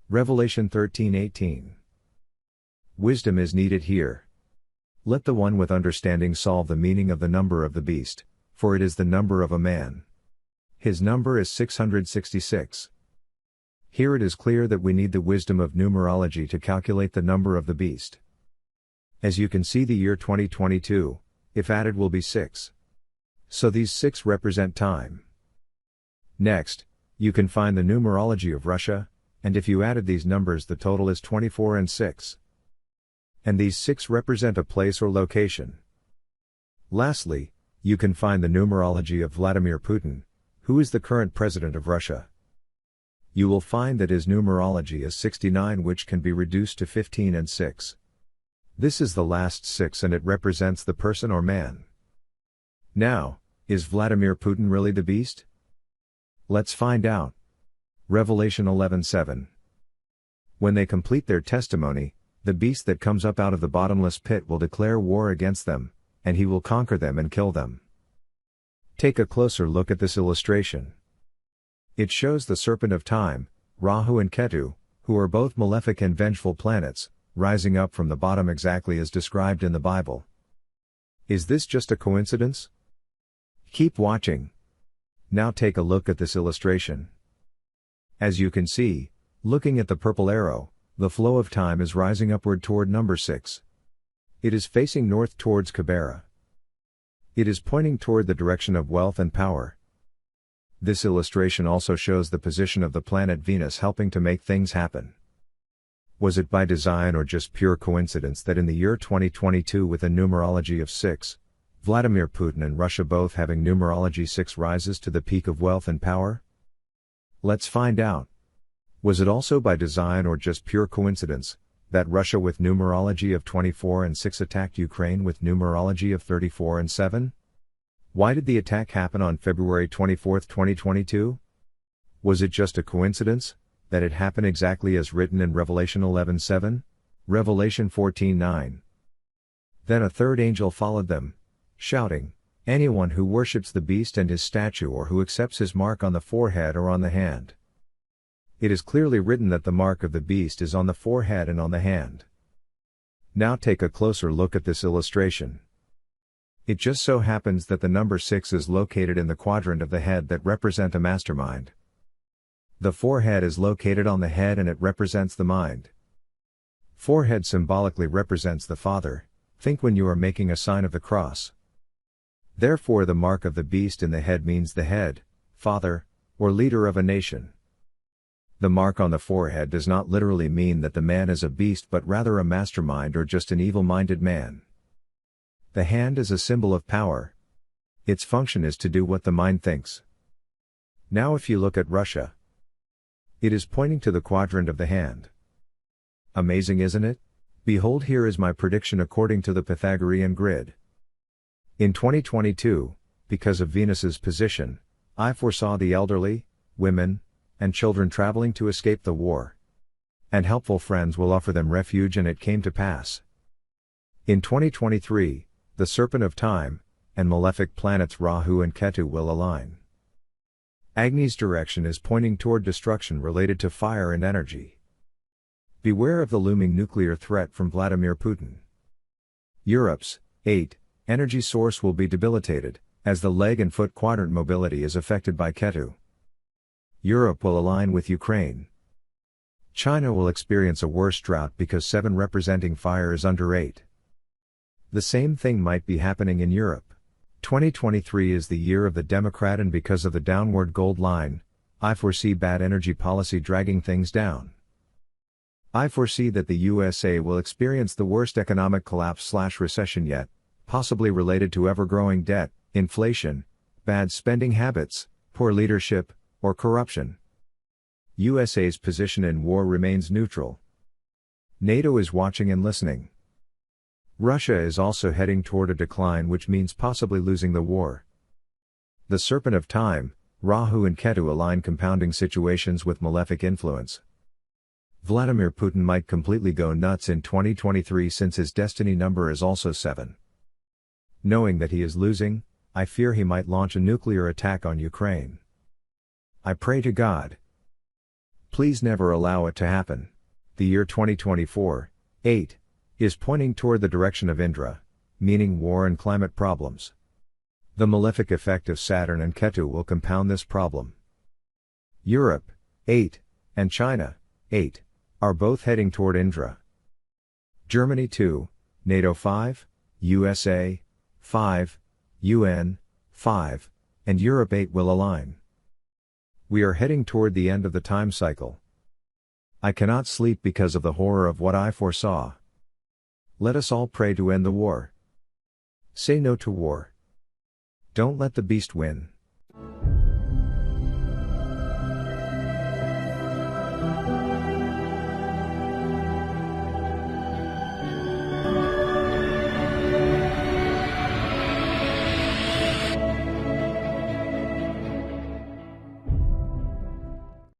Revelation 13:18. Wisdom is needed here. Let the one with understanding solve the meaning of the number of the beast, for it is the number of a man. His number is 666. Here it is clear that we need the wisdom of numerology to calculate the number of the beast. As you can see, the year 2022, if added, will be 6. So these 6 represent time. Next, you can find the numerology of Russia, and if you added these numbers, the total is 24 and 6. And these 6 represent a place or location. Lastly, you can find the numerology of Vladimir Putin, who is the current president of Russia. You will find that his numerology is 69, which can be reduced to 15 and 6. This is the last 6 and it represents the person or man. Now, is Vladimir Putin really the beast? Let's find out. Revelation 11:7. When they complete their testimony, the beast that comes up out of the bottomless pit will declare war against them, and he will conquer them and kill them. Take a closer look at this illustration. It shows the serpent of time, Rahu and Ketu, who are both malefic and vengeful planets, rising up from the bottom exactly as described in the Bible. Is this just a coincidence? Keep watching. Now take a look at this illustration. As you can see, looking at the purple arrow, the flow of time is rising upward toward number 6. It is facing north towards Kibera. It is pointing toward the direction of wealth and power. This illustration also shows the position of the planet Venus helping to make things happen. Was it by design or just pure coincidence that in the year 2022, with a numerology of 6, Vladimir Putin and Russia both having numerology 6 rises to the peak of wealth and power? Let's find out. Was it also by design or just pure coincidence that Russia with numerology of 24 and 6 attacked Ukraine with numerology of 34 and 7? Why did the attack happen on February 24, 2022? Was it just a coincidence that it happened exactly as written in Revelation 11:7? Revelation 14:9. Then a third angel followed them, shouting, "Anyone who worships the beast and his statue, or who accepts his mark on the forehead or on the hand." It is clearly written that the mark of the beast is on the forehead and on the hand. Now take a closer look at this illustration. It just so happens that the number 6 is located in the quadrant of the head that represent a mastermind. The forehead is located on the head and it represents the mind. Forehead symbolically represents the father, think when you are making a sign of the cross. Therefore the mark of the beast in the head means the head, father, or leader of a nation. The mark on the forehead does not literally mean that the man is a beast, but rather a mastermind or just an evil-minded man. The hand is a symbol of power. Its function is to do what the mind thinks. Now if you look at Russia, it is pointing to the quadrant of the hand. Amazing, isn't it? Behold, here is my prediction according to the Pythagorean grid. In 2022, because of Venus's position, I foresaw the elderly, women, and children traveling to escape the war. And helpful friends will offer them refuge, and it came to pass. In 2023, the serpent of time, and malefic planets Rahu and Ketu will align. Agni's direction is pointing toward destruction related to fire and energy. Beware of the looming nuclear threat from Vladimir Putin. Europe's 8 energy source will be debilitated, as the leg and foot quadrant mobility is affected by Ketu. Europe will align with Ukraine. China will experience a worse drought because 7 representing fire is under 8. The same thing might be happening in Europe. 2023 is the year of the Democrat, and because of the downward gold line, I foresee bad energy policy dragging things down. I foresee that the USA will experience the worst economic collapse/recession yet, possibly related to ever-growing debt, inflation, bad spending habits, poor leadership, or corruption. USA's position in war remains neutral. NATO is watching and listening. Russia is also heading toward a decline, which means possibly losing the war. The serpent of time, Rahu and Ketu align, compounding situations with malefic influence. Vladimir Putin might completely go nuts in 2023 since his destiny number is also 7. Knowing that he is losing, I fear he might launch a nuclear attack on Ukraine. I pray to God. Please never allow it to happen. The year 2024, 8, is pointing toward the direction of Indra, meaning war and climate problems. The malefic effect of Saturn and Ketu will compound this problem. Europe, 8, and China, 8, are both heading toward Indra. Germany 2, NATO 5, USA, 5, UN, 5, and Europe 8 will align. We are heading toward the end of the time cycle. I cannot sleep because of the horror of what I foresaw. Let us all pray to end the war. Say no to war. Don't let the beast win.